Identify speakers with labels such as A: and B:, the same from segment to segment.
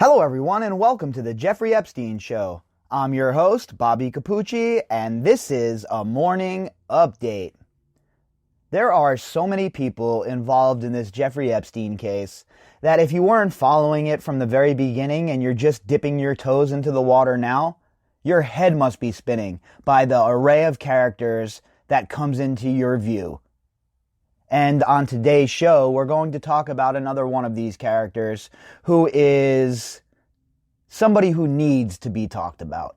A: Hello everyone and welcome to the Jeffrey Epstein Show. I'm your host, Bobbycapucci, and this is a morning update. There are so many people involved in this Jeffrey Epstein case that if you weren't following it from the very beginning and you're just dipping your toes into the water now, your head must be spinning by the array of characters that comes into your view. And on today's show, we're going to talk about another one of these characters who is somebody who needs to be talked about.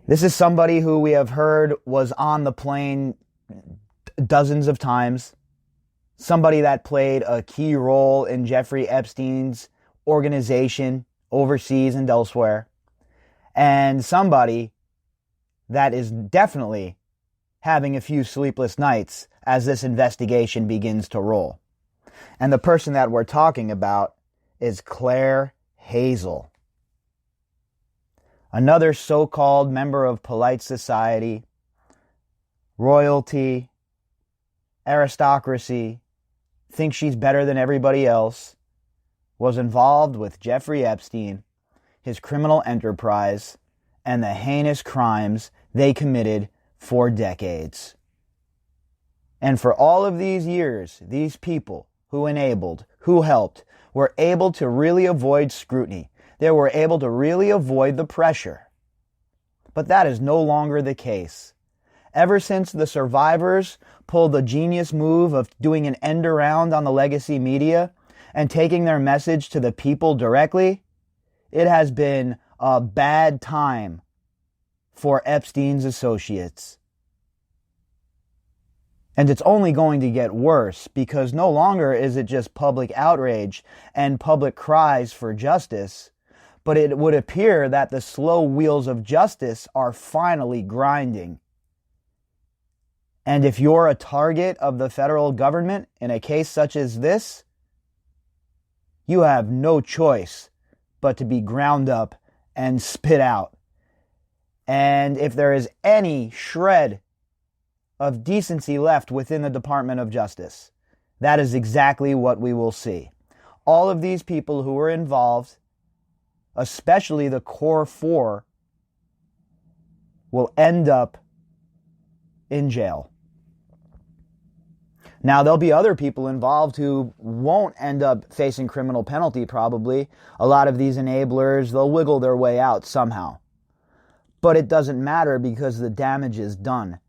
A: This is somebody who we have heard was on the plane dozens of times. Somebody that played a key role in Jeffrey Epstein's organization overseas and elsewhere. And somebody that is definitely having a few sleepless nights as this investigation begins to roll. And the person that we're talking about is Clare Hazell. Another so-called member of polite society, royalty, aristocracy, thinks she's better than everybody else, was involved with Jeffrey Epstein, his criminal enterprise, and the heinous crimes they committed for decades. And for all of these years, these people who enabled, who helped, were able to really avoid scrutiny. They were able to really avoid the pressure. But that is no longer the case. Ever since the survivors pulled the genius move of doing an end around on the legacy media and taking their message to the people directly, it has been a bad time for Epstein's associates. And it's only going to get worse because no longer is it just public outrage and public cries for justice, but it would appear that the slow wheels of justice are finally grinding. And if you're a target of the federal government in a case such as this, you have no choice but to be ground up and spit out. And if there is any shred of decency left within the Department of Justice, that is exactly what we will see. All of these people who were involved, especially the core four, will end up in jail. Now, there'll be other people involved who won't end up facing criminal penalty, probably. A lot of these enablers, they'll wiggle their way out somehow. But it doesn't matter because the damage is done.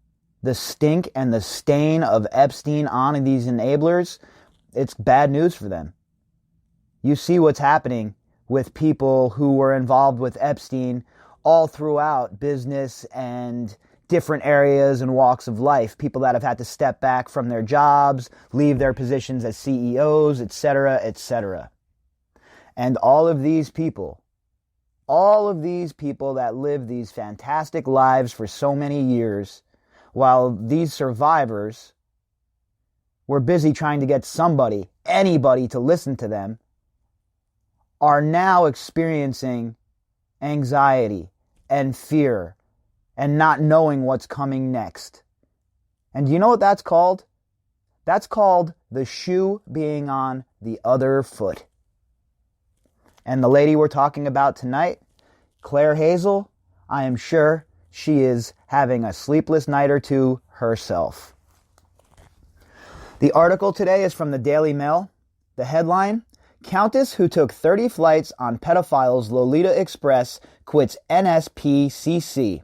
A: The stink and the stain of Epstein on these enablers, it's bad news for them. You see what's happening with people who were involved with Epstein all throughout business and different areas and walks of life. People that have had to step back from their jobs, leave their positions as CEOs, etc., etc. And all of these people that live these fantastic lives for so many years, while these survivors were busy trying to get somebody, anybody to listen to them, are now experiencing anxiety and fear and not knowing what's coming next. And do you know what that's called? That's called the shoe being on the other foot. And the lady we're talking about tonight, Clare Hazell, I am sure she is having a sleepless night or two herself. The article today is from the Daily Mail. The headline, Countess who took 30 flights on pedophile's Lolita Express quits NSPCC.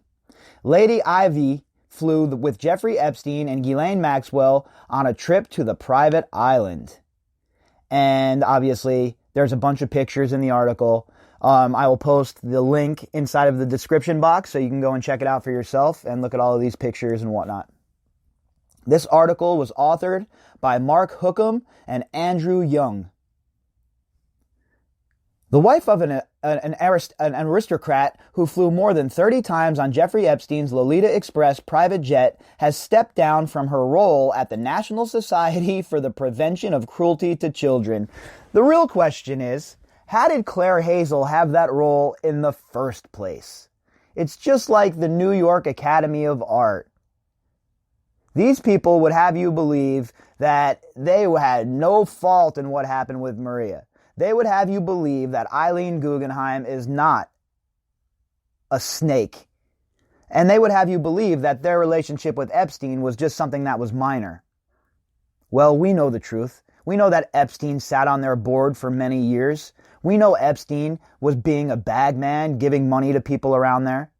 A: Lady Ivy flew with Jeffrey Epstein and Ghislaine Maxwell on a trip to the private island. And obviously, there's a bunch of pictures in the article. I will post the link inside of the description box so you can go and check it out for yourself and look at all of these pictures and whatnot. This article was authored by Mark Hookham and Andrew Young. The wife of an aristocrat who flew more than 30 times on Jeffrey Epstein's Lolita Express private jet has stepped down from her role at the National Society for the Prevention of Cruelty to Children. The real question is, how did Clare Hazell have that role in the first place? It's just like the New York Academy of Art. These people would have you believe that they had no fault in what happened with Maria. they would have you believe that Eileen Guggenheim is not a snake. And they would have you believe that their relationship with Epstein was just something that was minor. Well, we know the truth. We know that Epstein sat on their board for many years. We know Epstein was being a bag man, giving money to people around there.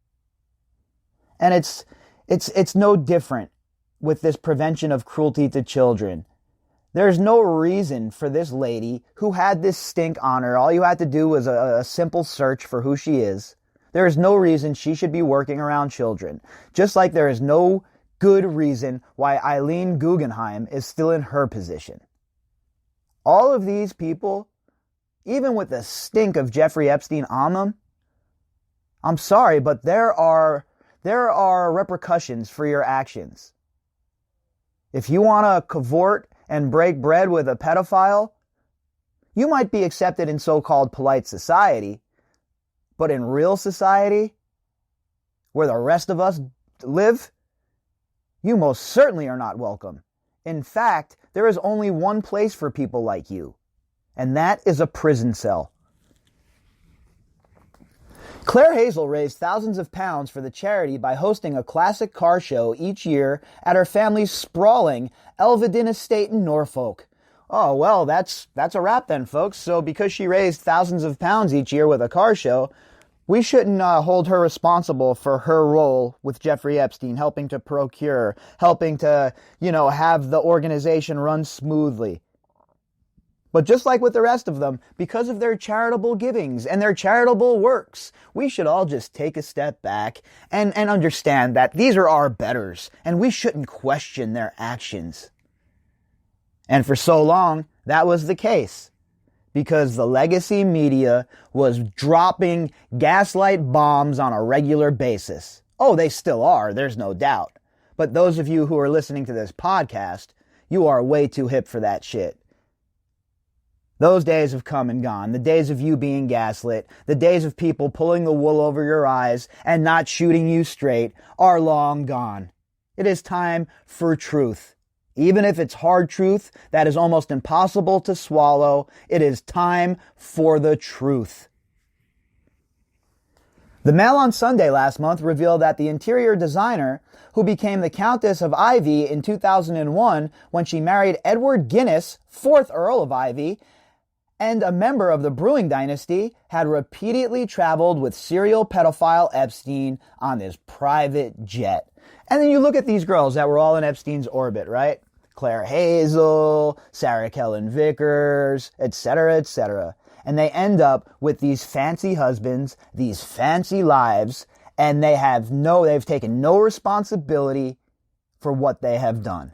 A: And it's no different with this prevention of cruelty to children. There's no reason for this lady who had this stink on her. All you had to do was a simple search for who she is. There is no reason she should be working around children. Just like there is no good reason why Eileen Guggenheim is still in her position. All of these people, even with the stink of Jeffrey Epstein on them, I'm sorry, but there are repercussions for your actions. If you want to cavort and break bread with a pedophile, you might be accepted in so-called polite society, but in real society, where the rest of us live, you most certainly are not welcome. In fact, there is only one place for people like you, and that is a prison cell. Clare Hazell raised thousands of pounds for the charity by hosting a classic car show each year at her family's sprawling Elvedin estate in Norfolk. Oh, well, that's a wrap then, folks. So because she raised thousands of pounds each year with a car show, we shouldn't hold her responsible for her role with Jeffrey Epstein, helping to procure, helping to, have the organization run smoothly. But just like with the rest of them, because of their charitable givings and their charitable works, we should all just take a step back and understand that these are our betters, and we shouldn't question their actions. And for so long, that was the case, because the legacy media was dropping gaslight bombs on a regular basis. Oh, they still are, there's no doubt. But those of you who are listening to this podcast, you are way too hip for that shit. Those days have come and gone. The days of you being gaslit, the days of people pulling the wool over your eyes and not shooting you straight are long gone. It is time for truth. Even if it's hard truth that is almost impossible to swallow, it is time for the truth. The Mail on Sunday last month revealed that the interior designer, who became the Countess of Ivy in 2001 when she married Edward Guinness, 4th Earl of Ivy, and a member of the Brewing dynasty, had repeatedly traveled with serial pedophile Epstein on this private jet. And then you look at these girls that were all in Epstein's orbit, right? Clare Hazell, Sarah Kellen Vickers, etc., etc. And they end up with these fancy husbands, these fancy lives, and they've taken no responsibility for what they have done.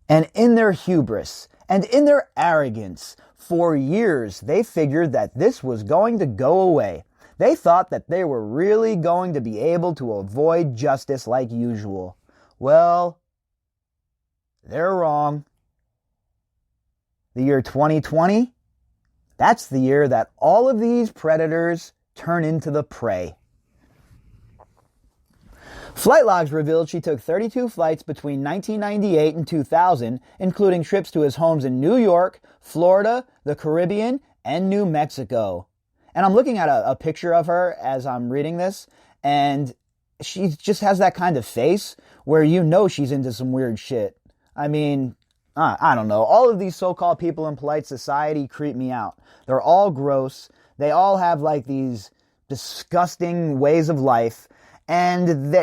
A: And in their hubris and in their arrogance, for years they figured that this was going to go away. They thought that they were really going to be able to avoid justice like usual. Well, they're wrong. The year 2020, that's the year that all of these predators turn into the prey. Flight logs revealed she took 32 flights between 1998 and 2000, including trips to his homes in New York, Florida, the Caribbean, and New Mexico. And I'm looking at a picture of her as I'm reading this, and she just has that kind of face where she's into some weird shit. I mean, I don't know. All of these so-called people in polite society creep me out. They're all gross. They all have like these disgusting ways of life. And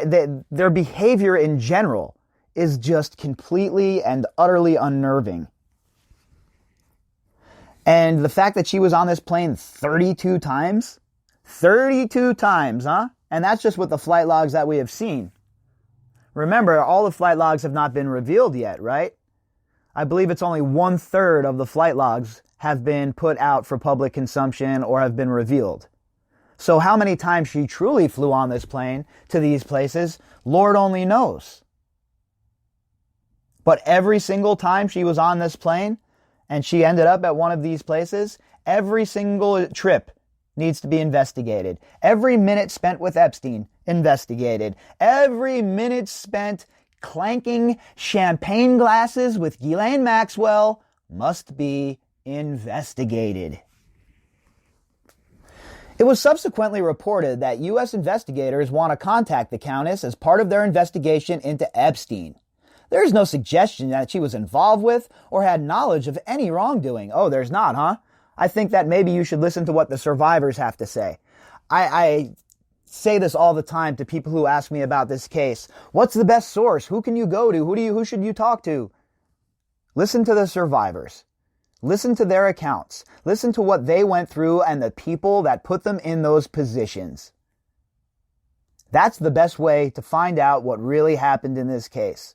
A: their behavior in general is just completely and utterly unnerving. And the fact that she was on this plane 32 times? 32 times, huh? And that's just with the flight logs that we have seen. Remember, all the flight logs have not been revealed yet, right? I believe it's only 1/3 of the flight logs have been put out for public consumption or have been revealed. So how many times she truly flew on this plane to these places, Lord only knows. But every single time she was on this plane and she ended up at one of these places, every single trip needs to be investigated. Every minute spent with Epstein, investigated. Every minute spent clanking champagne glasses with Ghislaine Maxwell must be investigated. It was subsequently reported that U.S. investigators want to contact the Countess as part of their investigation into Epstein. There is no suggestion that she was involved with or had knowledge of any wrongdoing. Oh, there's not, huh? I think that maybe you should listen to what the survivors have to say. I say this all the time to people who ask me about this case. What's the best source? Who can you go to? Who should you talk to? Listen to the survivors. Listen to their accounts. Listen to what they went through and the people that put them in those positions. That's the best way to find out what really happened in this case.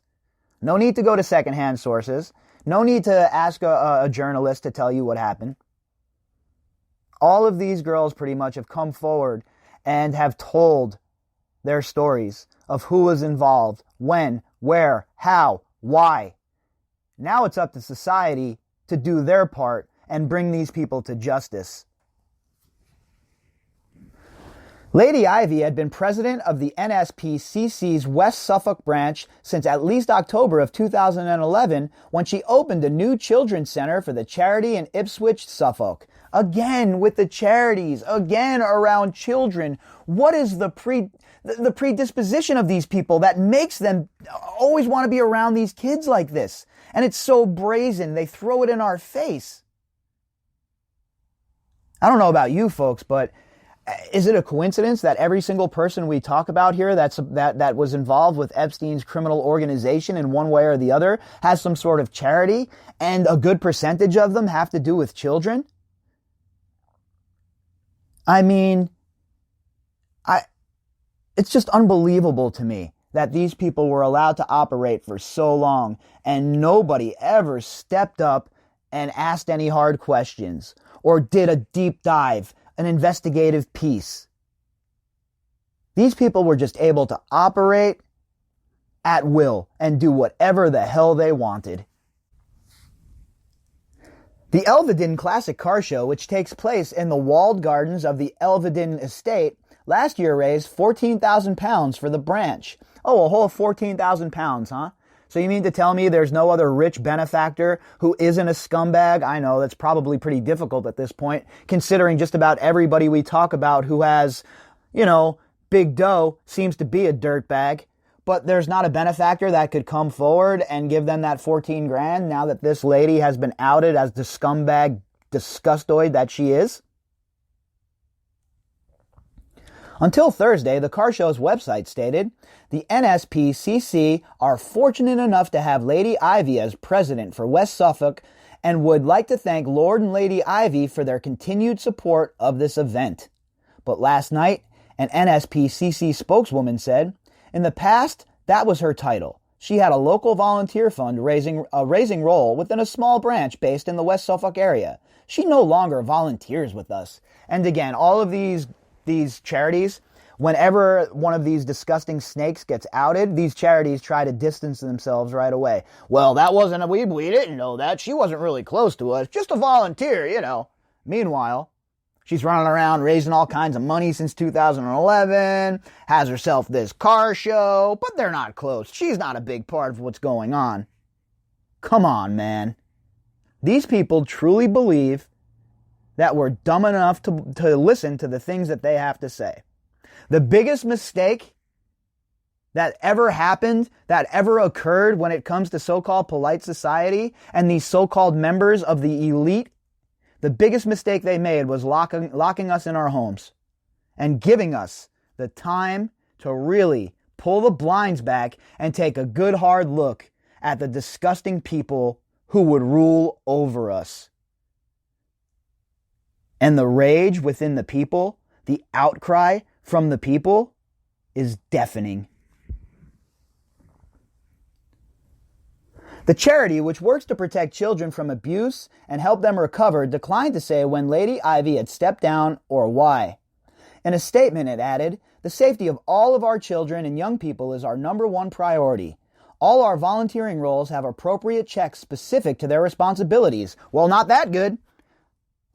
A: No need to go to secondhand sources. No need to ask a journalist to tell you what happened. All of these girls pretty much have come forward and have told their stories of who was involved, when, where, how, why. Now it's up to society to do their part and bring these people to justice. Lady Ivy had been president of the NSPCC's West Suffolk branch since at least October of 2011, when she opened a new children's center for the charity in Ipswich, Suffolk. Again with the charities, again around children. What is the predisposition of these people that makes them always want to be around these kids like this? And it's so brazen, they throw it in our face. I don't know about you folks, but is it a coincidence that every single person we talk about here that was involved with Epstein's criminal organization in one way or the other has some sort of charity, and a good percentage of them have to do with children? I mean, it's just unbelievable to me that these people were allowed to operate for so long and nobody ever stepped up and asked any hard questions or did a deep dive, an investigative piece. These people were just able to operate at will and do whatever the hell they wanted. The Elvedon Classic Car Show, which takes place in the walled gardens of the Elvedon Estate, last year raised £14,000 for the branch. Oh, a whole £14,000, huh? So you mean to tell me there's no other rich benefactor who isn't a scumbag? I know that's probably pretty difficult at this point, considering just about everybody we talk about who has, big dough seems to be a dirtbag. But there's not a benefactor that could come forward and give them that 14 grand now that this lady has been outed as the scumbag disgustoid that she is? Until Thursday, the car show's website stated, the NSPCC are fortunate enough to have Lady Ivy as president for West Suffolk and would like to thank Lord and Lady Ivy for their continued support of this event. But last night, an NSPCC spokeswoman said, in the past, that was her title. She had a local volunteer fund raising role within a small branch based in the West Suffolk area. She no longer volunteers with us. And again, all of these charities, whenever one of these disgusting snakes gets outed, these charities try to distance themselves right away. Well, that wasn't we didn't know that. She wasn't really close to us. Just a volunteer, Meanwhile, she's running around raising all kinds of money since 2011, has herself this car show, but they're not close. She's not a big part of what's going on. Come on, man. These people truly believe that we're dumb enough to listen to the things that they have to say. The biggest mistake that ever happened, that ever occurred when it comes to so-called polite society and these so-called members of the elite, the biggest mistake they made was locking us in our homes and giving us the time to really pull the blinds back and take a good hard look at the disgusting people who would rule over us. And the rage within the people, the outcry from the people, is deafening. The charity, which works to protect children from abuse and help them recover, declined to say when Lady Ivy had stepped down or why. In a statement, it added, the safety of all of our children and young people is our number one priority. All our volunteering roles have appropriate checks specific to their responsibilities. Well, not that good.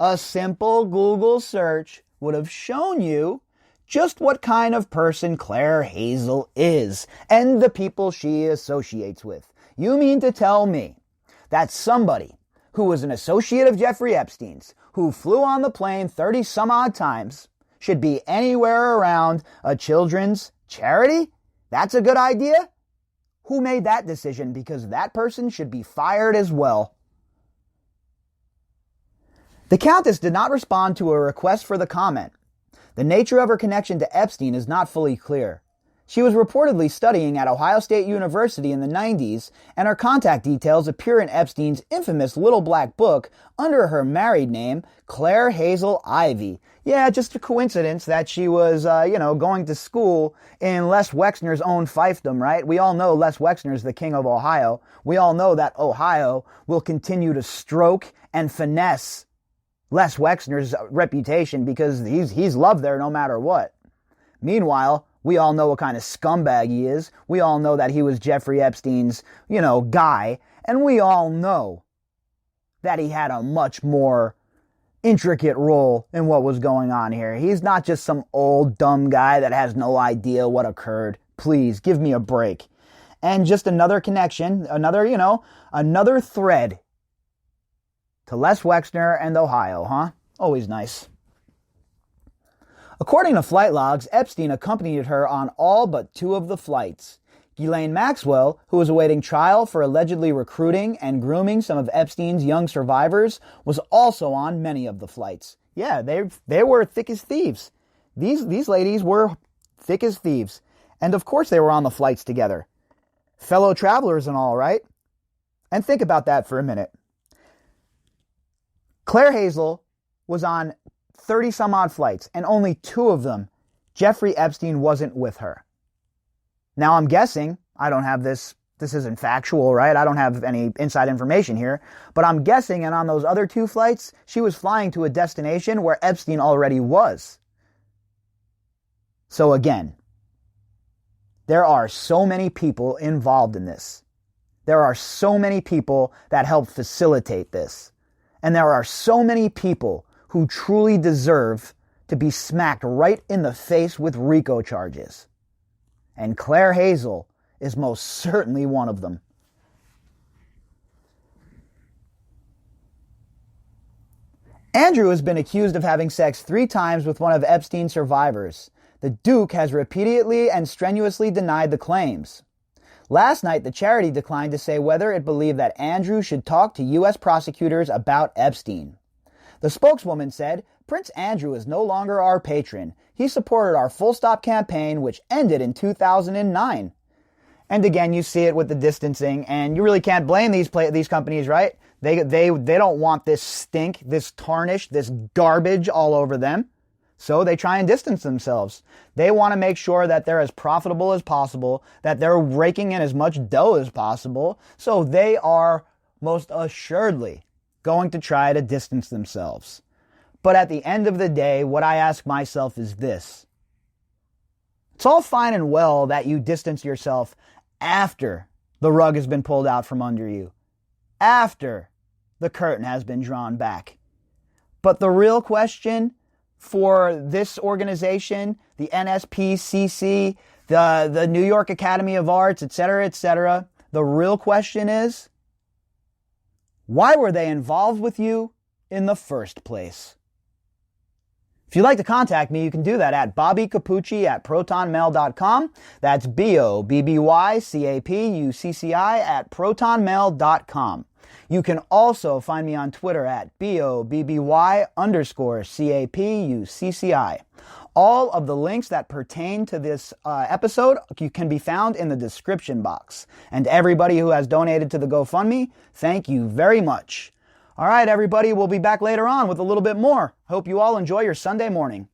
A: A simple Google search would have shown you just what kind of person Clare Hazell is and the people she associates with. You mean to tell me that somebody who was an associate of Jeffrey Epstein's, who flew on the plane 30 some odd times, should be anywhere around a children's charity? That's a good idea? Who made that decision? Because that person should be fired as well. The Countess did not respond to a request for the comment. The nature of her connection to Epstein is not fully clear. She was reportedly studying at Ohio State University in the 90s, and her contact details appear in Epstein's infamous Little Black Book under her married name, Clare Hazell Ivy. Yeah, just a coincidence that she was, going to school in Les Wexner's own fiefdom, right? We all know Les Wexner's the king of Ohio. We all know that Ohio will continue to stroke and finesse Les Wexner's reputation because he's loved there no matter what. Meanwhile, we all know what kind of scumbag he is. We all know that he was Jeffrey Epstein's, guy. And we all know that he had a much more intricate role in what was going on here. He's not just some old dumb guy that has no idea what occurred. Please, give me a break. And just another connection, another thread to Les Wexner and Ohio, huh? Always nice. According to flight logs, Epstein accompanied her on all but 2 of the flights. Ghislaine Maxwell, who was awaiting trial for allegedly recruiting and grooming some of Epstein's young survivors, was also on many of the flights. Yeah, they were thick as thieves. These ladies were thick as thieves. And of course they were on the flights together. Fellow travelers and all, right? And think about that for a minute. Clare Hazell was on 30 some odd flights, and only 2 of them, Jeffrey Epstein wasn't with her. Now I'm guessing, I don't have this isn't factual, right? I don't have any inside information here, but I'm guessing, and on those other 2 flights, she was flying to a destination where Epstein already was. So again, there are so many people involved in this. There are so many people that help facilitate this. And there are so many people who truly deserve to be smacked right in the face with RICO charges. And Clare Hazell is most certainly one of them. Andrew has been accused of having sex 3 times with one of Epstein's survivors. The Duke has repeatedly and strenuously denied the claims. Last night, the charity declined to say whether it believed that Andrew should talk to U.S. prosecutors about Epstein. The spokeswoman said, "Prince Andrew is no longer our patron. He supported our Full Stop campaign, which ended in 2009. And again, you see it with the distancing, and you really can't blame these companies, right? They don't want this stink, this tarnish, this garbage all over them. So they try and distance themselves. They want to make sure that they're as profitable as possible, that they're raking in as much dough as possible. So they are most assuredly going to try to distance themselves. But at the end of the day, what I ask myself is this. It's all fine and well that you distance yourself after the rug has been pulled out from under you, after the curtain has been drawn back. But the real question for this organization, the NSPCC, the New York Academy of Arts, etc., the real question is, why were they involved with you in the first place? If you'd like to contact me, you can do that at bobbycapucci@protonmail.com. That's BOBBYCAPUCCI@protonmail.com. You can also find me on Twitter at BOBBY_CAPUCCI. All of the links that pertain to this episode can be found in the description box. And everybody who has donated to the GoFundMe, thank you very much. All right, everybody, we'll be back later on with a little bit more. Hope you all enjoy your Sunday morning.